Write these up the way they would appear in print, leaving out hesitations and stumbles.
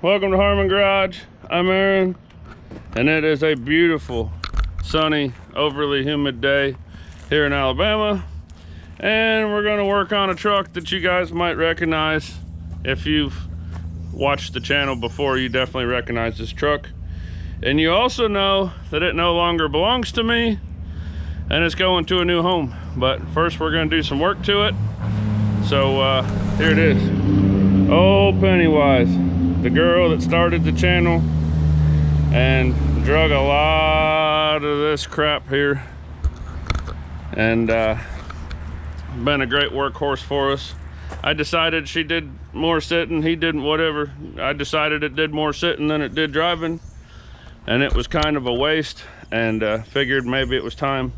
welcome to Harmon Garage. I'm Aaron, and it is a beautiful, sunny, overly humid day here in Alabama. And we're gonna work on a truck that you guys might recognize. If you've watched the channel before, you definitely recognize this truck. And you also know that it no longer belongs to me, and it's going to a new home. But first we're gonna do some work to it. So here it is. Old Pennywise, the girl that started the channel and drug a lot of this crap here, and been a great workhorse for us. I decided she did more sitting, he didn't, whatever. I decided it did more sitting than it did driving, and it was kind of a waste, and figured maybe it was time.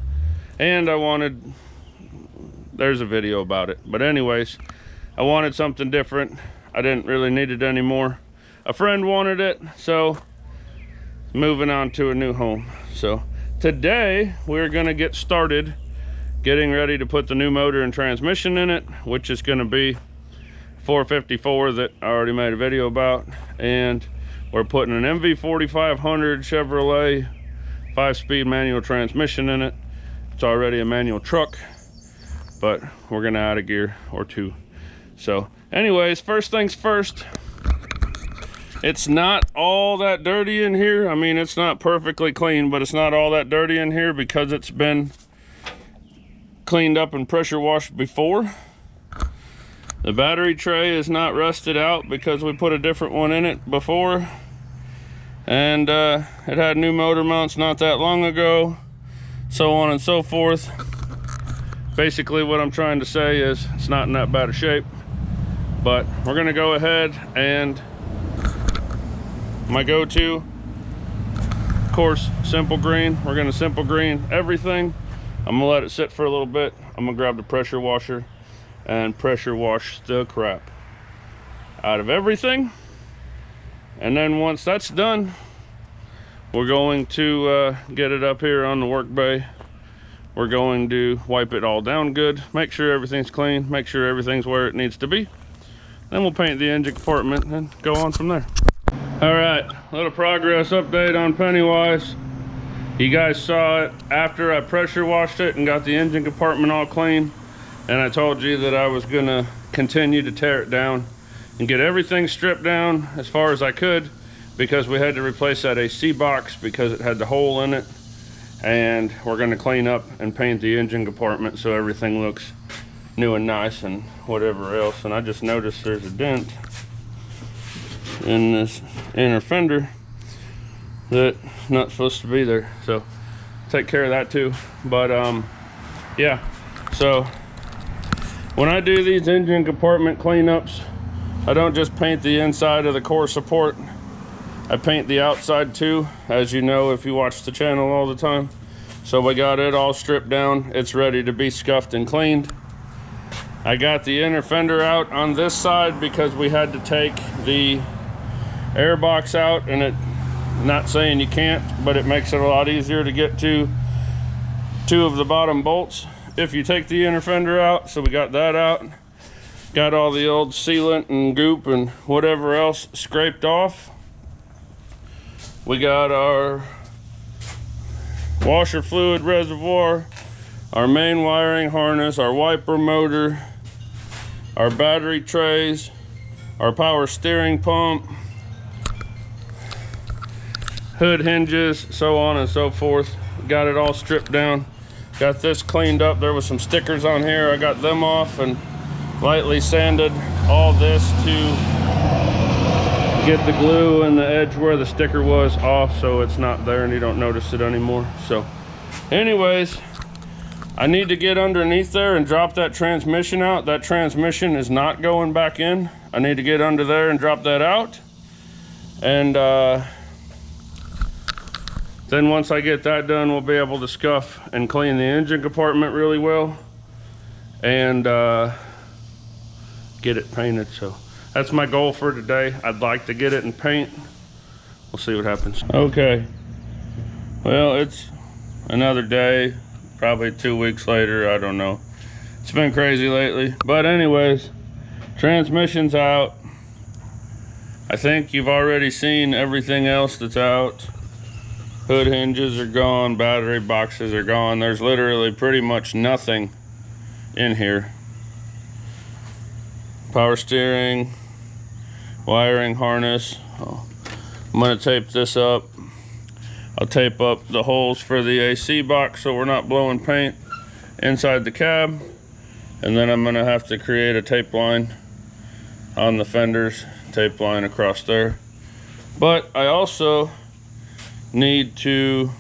And there's a video about it, but anyways, I wanted something different. I didn't really need it anymore. A friend wanted it, so moving on to a new home. So today we're gonna get started getting ready to put the new motor and transmission in it, which is gonna be 454 that I already made a video about. And we're putting an MV 4500 Chevrolet 5-speed manual transmission in it. It's already a manual truck, but we're gonna add a gear or two. So anyways, first things first, it's not all that dirty in here. I mean, it's not perfectly clean, but it's not all that dirty in here because it's been cleaned up and pressure washed before. The battery tray is not rusted out because we put a different one in it before. And it had new motor mounts not that long ago, so on and so forth. Basically what I'm trying to say is it's not in that bad a shape. But we're gonna go ahead, and my go-to, of course, simple green. We're gonna simple green everything. I'm gonna let it sit for a little bit. I'm gonna grab the pressure washer and pressure wash the crap out of everything. And then once that's done, we're going to get it up here on the work bay. We're going to wipe it all down good, make sure everything's clean, make sure everything's where it needs to be. Then we'll paint the engine compartment and go on from there. All right, a little progress update on Pennywise. You guys saw it after I pressure washed it and got the engine compartment all clean. And I told you that I was gonna continue to tear it down and get everything stripped down as far as I could, because we had to replace that AC box because it had the hole in it. And we're gonna clean up and paint the engine compartment so everything looks new and nice and whatever else. And I just noticed there's a dent in this inner fender that's not supposed to be there, so take care of that too. But yeah, so when I do these engine compartment cleanups, I don't just paint the inside of the core support, I paint the outside too, as you know if you watch the channel all the time. So we got it all stripped down, it's ready to be scuffed and cleaned. I got the inner fender out on this side because we had to take the air box out, and not saying you can't, but it makes it a lot easier to get to two of the bottom bolts if you take the inner fender out. So we got that out, got all the old sealant and goop and whatever else scraped off. We got our washer fluid reservoir, our main wiring harness, our wiper motor, our battery trays, our power steering pump, hood hinges, so on and so forth. Got it all stripped down. Got this cleaned up. There was some stickers on here. I got them off and lightly sanded all this to get the glue and the edge where the sticker was off, so it's not there and you don't notice it anymore. So anyways, I need to get underneath there and drop that transmission out. That transmission is not going back in. I need to get under there and drop that out. And then once I get that done, we'll be able to scuff and clean the engine compartment really well and get it painted. So that's my goal for today. I'd like to get it in paint. We'll see what happens. Okay, well, it's another day, probably 2 weeks later, I don't know. It's been crazy lately, but anyways, transmission's out. I think you've already seen everything else that's out. Hood hinges are gone, battery boxes are gone. There's literally pretty much nothing in here. Power steering, wiring harness. I'm gonna tape this up. I'll tape up the holes for the AC box so we're not blowing paint inside the cab. And then I'm gonna have to create a tape line on the fenders, tape line across there. But I also need to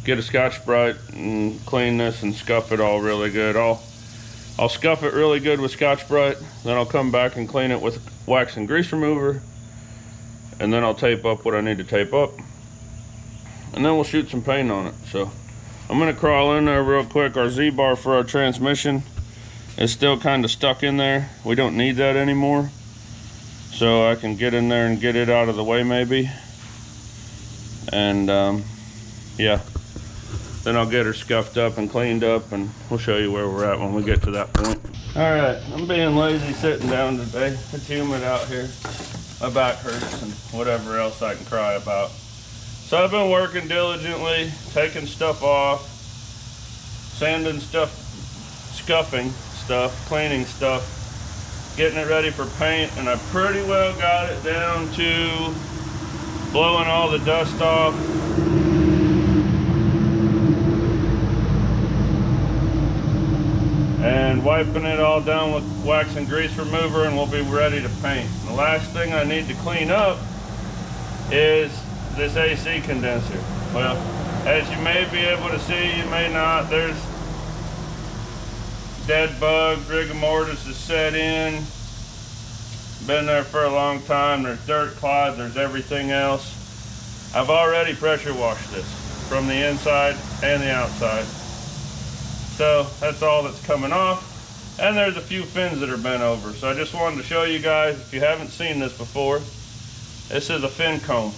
get a Scotch-Brite and clean this and scuff it all really good. I'll scuff it really good with Scotch-Brite, then I'll come back and clean it with wax and grease remover, and then I'll tape up what I need to tape up, and then we'll shoot some paint on it. So I'm gonna crawl in there real quick. Our Z-bar for our transmission is still kind of stuck in there. We don't need that anymore, so I can get in there and get it out of the way maybe. And yeah, then I'll get her scuffed up and cleaned up, and we'll show you where we're at when we get to that point. All right, I'm being lazy sitting down today. It's humid out here. My back hurts and whatever else I can cry about. So I've been working diligently, taking stuff off, sanding stuff, scuffing stuff, cleaning stuff, getting it ready for paint, and I pretty well got it down to blowing all the dust off. And wiping it all down with wax and grease remover, and we'll be ready to paint. The last thing I need to clean up is this AC condenser. Well, as you may be able to see, you may not, there's dead bugs, rigor mortis is set in, been there for a long time. There's dirt clods, there's everything else. I've already pressure washed this from the inside and the outside. So that's all that's coming off. And there's a few fins that are bent over. So I just wanted to show you guys, if you haven't seen this before, this is a fin comb.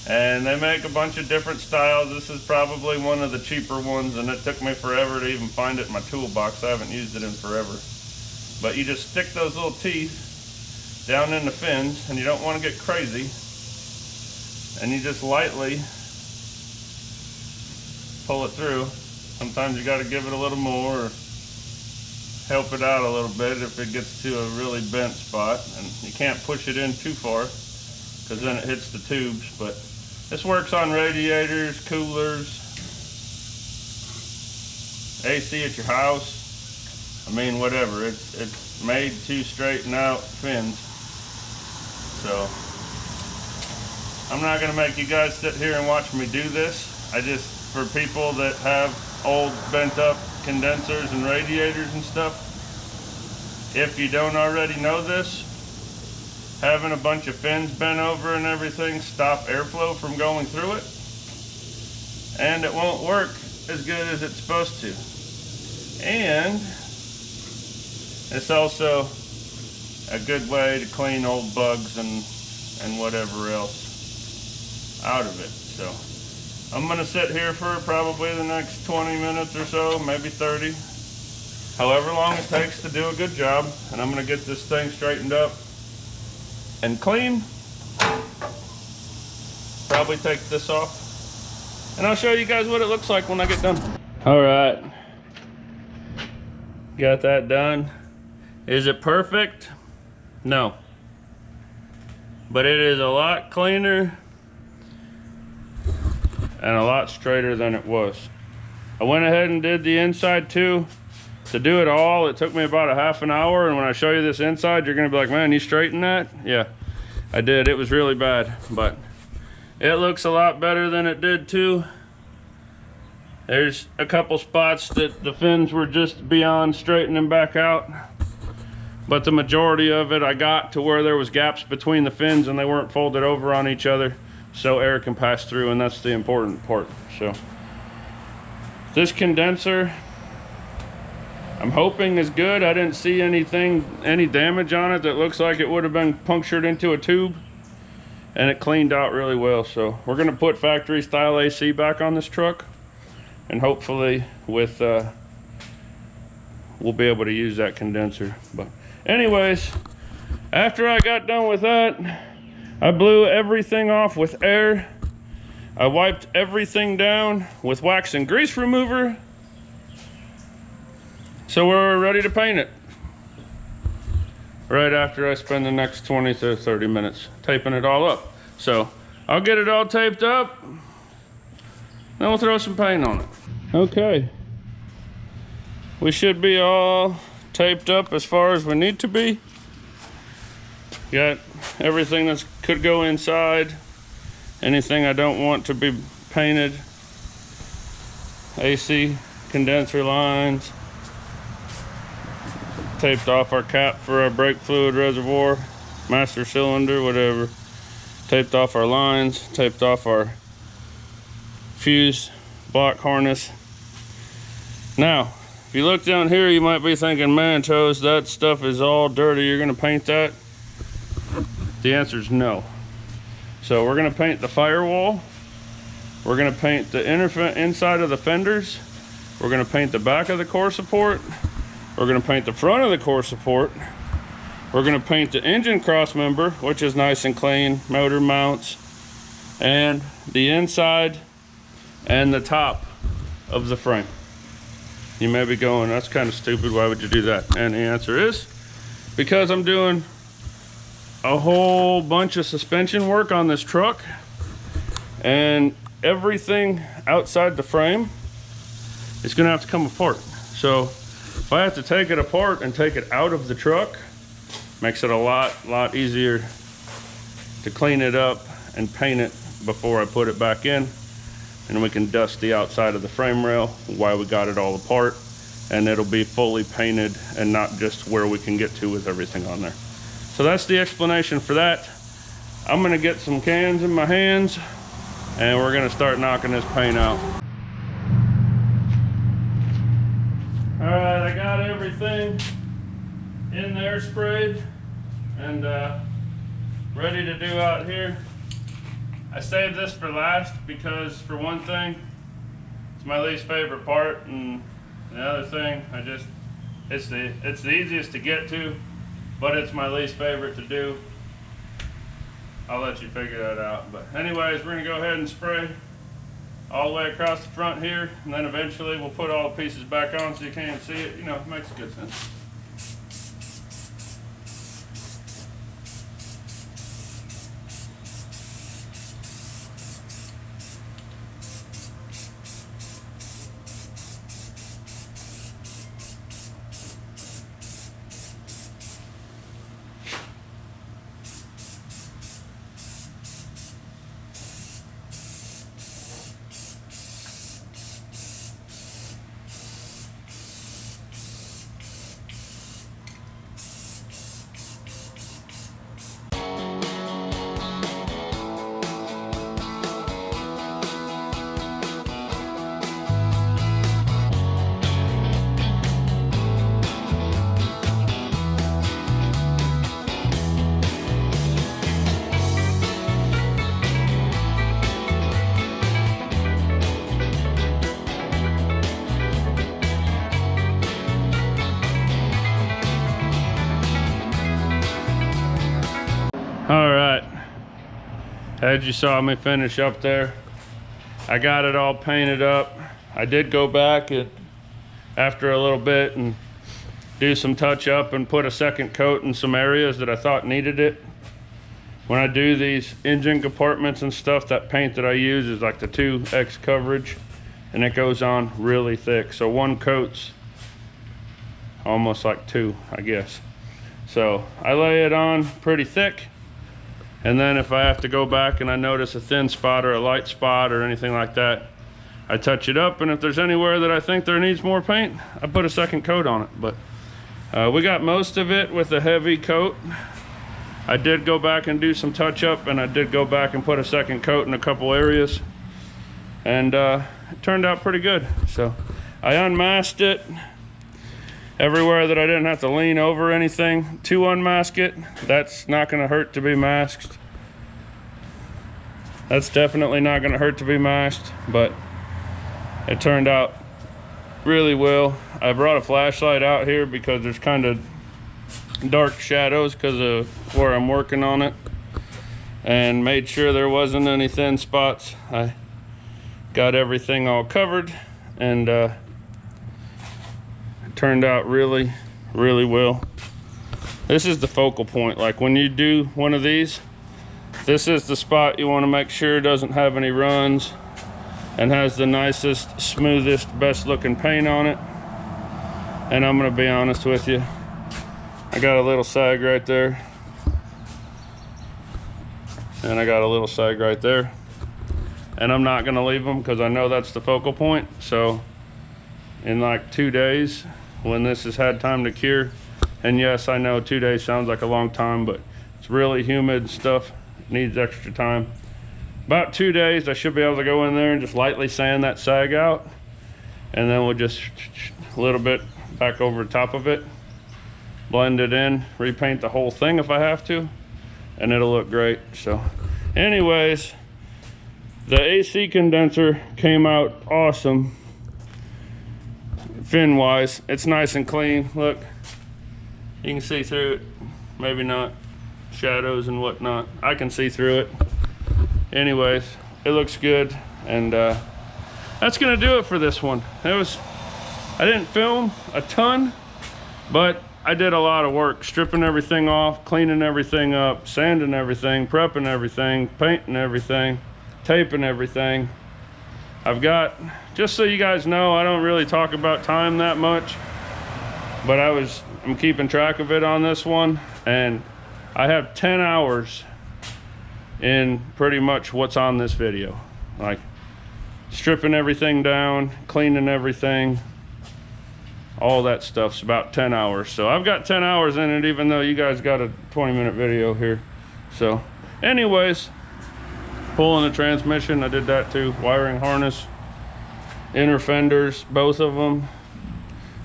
And they make a bunch of different styles. This is probably one of the cheaper ones, and it took me forever to even find it in my toolbox. I haven't used it in forever. But you just stick those little teeth down in the fins, and you don't want to get crazy. And you just lightly pull it through. Sometimes you got to give it a little more or help it out a little bit if it gets to a really bent spot. And you can't push it in too far because then it hits the tubes. But this works on radiators, coolers, AC at your house. I mean, whatever. It's made to straighten out fins. So I'm not going to make you guys sit here and watch me do this. For people that have old bent up condensers and radiators and stuff, if you don't already know this, having a bunch of fins bent over and everything stop airflow from going through it, and it won't work as good as it's supposed to. And it's also a good way to clean old bugs and whatever else out of it. So I'm gonna sit here for probably the next 20 minutes or so, maybe 30, however long it takes to do a good job. And I'm gonna get this thing straightened up and clean. Probably take this off, and I'll show you guys what it looks like when I get done. All right, got that done. Is it perfect? No, but it is a lot cleaner and a lot straighter than it was. I went ahead and did the inside too. To do it all, it took me about a half an hour, and when I show you this inside, you're gonna be like, man, you straightened that? Yeah, I did. It was really bad, but it looks a lot better than it did too. There's a couple spots that the fins were just beyond straightening back out, but the majority of it I got to where there was gaps between the fins and they weren't folded over on each other, so air can pass through, and that's the important part. So this condenser, I'm hoping is good. I didn't see any damage on it that looks like it would have been punctured into a tube, and it cleaned out really well. So we're gonna put factory style AC back on this truck, and hopefully with we'll be able to use that condenser. But anyways, after I got done with that, I blew everything off with air. I wiped everything down with wax and grease remover. So we're ready to paint it. Right after I spend the next 20 to 30 minutes taping it all up. So I'll get it all taped up, then we'll throw some paint on it. Okay. We should be all taped up as far as we need to be. Got everything that could go inside. Anything I don't want to be painted. AC condenser lines. Taped off our cap for our brake fluid reservoir, master cylinder, whatever. Taped off our lines, taped off our fuse block harness. Now, if you look down here, you might be thinking, man, Toes, that stuff is all dirty. You're gonna paint that? The answer is no. So we're gonna paint the firewall. We're gonna paint the inside of the fenders. We're gonna paint the back of the core support. We're gonna paint the front of the core support. We're gonna paint the engine cross member, which is nice and clean, motor mounts, and the inside and the top of the frame. You may be going, that's kind of stupid, why would you do that? And the answer is, because I'm doing a whole bunch of suspension work on this truck, and everything outside the frame is gonna have to come apart. So if I have to take it apart and take it out of the truck, makes it a lot easier to clean it up and paint it before I put it back in. And we can dust the outside of the frame rail while we got it all apart, and it'll be fully painted and not just where we can get to with everything on there. So that's the explanation for that. I'm gonna get some cans in my hands and we're gonna start knocking this paint out. All right, I got everything in there sprayed and ready to do out here. I saved this for last because, for one thing, it's my least favorite part, and the other thing, it's the easiest to get to, but it's my least favorite to do. I'll let you figure that out. But anyways, we're gonna go ahead and spray all the way across the front here, and then eventually we'll put all the pieces back on so you can't see it. You know, it makes good sense. All right, as you saw me finish up there, I got it all painted up. I did go back after a little bit and do some touch up and put a second coat in some areas that I thought needed it. When I do these engine compartments and stuff, that paint that I use is like the 2X coverage, and it goes on really thick. So one coat's almost like two, I guess. So I lay it on pretty thick. And then if I have to go back and I notice a thin spot or a light spot or anything like that, I touch it up. And if there's anywhere that I think there needs more paint, I put a second coat on it. But we got most of it with a heavy coat. I did go back and do some touch up, and I did go back and put a second coat in a couple areas. And it turned out pretty good. So I unmasked it everywhere that I didn't have to lean over anything to unmask it. That's not gonna hurt to be masked. That's definitely not gonna hurt to be masked, but it turned out really well. I brought a flashlight out here because there's kind of dark shadows because of where I'm working on it, and made sure there wasn't any thin spots. I got everything all covered, and it turned out really, really well. This is the focal point. Like when you do one of these, this is the spot you want to make sure doesn't have any runs and has the nicest, smoothest, best looking paint on it. And I'm gonna be honest with you, I got a little sag right there, and I got a little sag right there, and I'm not gonna leave them because I know that's the focal point. So in like 2 days, when this has had time to cure, and yes, I know 2 days sounds like a long time, but it's really humid stuff, needs extra time. About 2 days, I should be able to go in there and just lightly sand that sag out, and then we'll just a little bit back over the top of it, blend it in, repaint the whole thing if I have to, and it'll look great. So anyways, the AC condenser came out awesome fin wise. It's nice and clean. Look, you can see through it. Maybe not, shadows and whatnot, I can see through it. Anyways, it looks good, and that's gonna do it for this one. I didn't film a ton, but I did a lot of work, stripping everything off, cleaning everything up, sanding everything, prepping everything, painting everything, taping everything. I've got, just so you guys know, I don't really talk about time that much, but I'm keeping track of it on this one, and I have 10 hours in pretty much what's on this video. Like stripping everything down, cleaning everything, all that stuff's about 10 hours. So I've got 10 hours in it, even though you guys got a 20-minute video here. So anyways, pulling the transmission, I did that too. Wiring harness, inner fenders, both of them,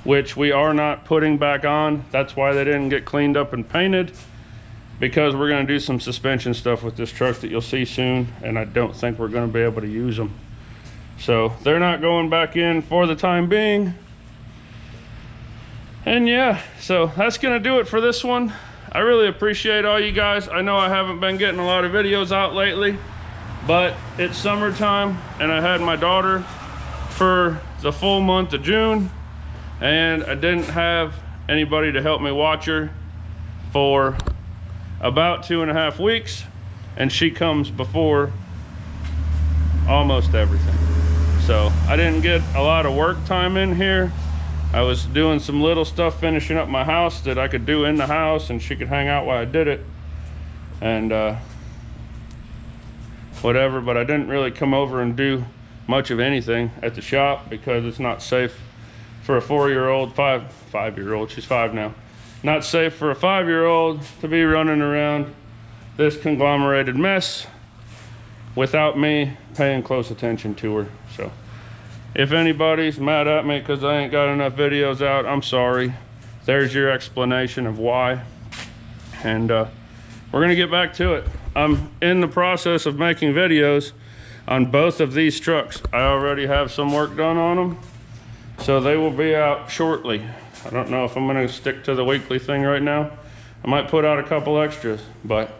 which we are not putting back on. That's why they didn't get cleaned up and painted, because we're going to do some suspension stuff with this truck that you'll see soon, and I don't think we're going to be able to use them. So they're not going back in for the time being. And yeah, so that's going to do it for this one. I really appreciate all you guys. I know I haven't been getting a lot of videos out lately, but it's summertime, and I had my daughter for the full month of June, and I didn't have anybody to help me watch her for about 2.5 weeks, and she comes before almost everything. So I didn't get a lot of work time in here. I was doing some little stuff, finishing up my house that I could do in the house, and she could hang out while I did it, and whatever. But I didn't really come over and do much of anything at the shop because it's not safe for a 4-year-old, five-year-old, she's 5 now. Not safe for a 5-year-old to be running around this conglomerated mess without me paying close attention to her. So if anybody's mad at me because I ain't got enough videos out, I'm sorry. There's your explanation of why. And we're gonna get back to it. I'm in the process of making videos on both of these trucks. I already have some work done on them, so they will be out shortly. I don't know if I'm gonna stick to the weekly thing right now. I might put out a couple extras, but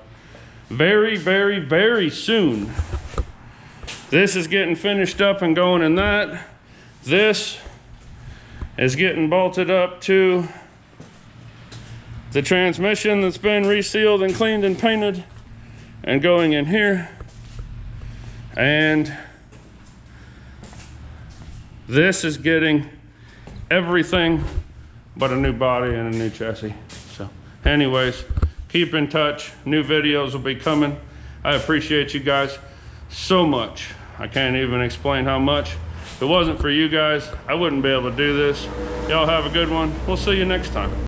very, very, very soon. This is getting finished up and going in that. This is getting bolted up to the transmission that's been resealed and cleaned and painted and going in here. And this is getting everything but a new body and a new chassis. So anyways, keep in touch. New videos will be coming. I appreciate you guys so much. I can't even explain how much. If it wasn't for you guys, I wouldn't be able to do this. Y'all have a good one. We'll see you next time.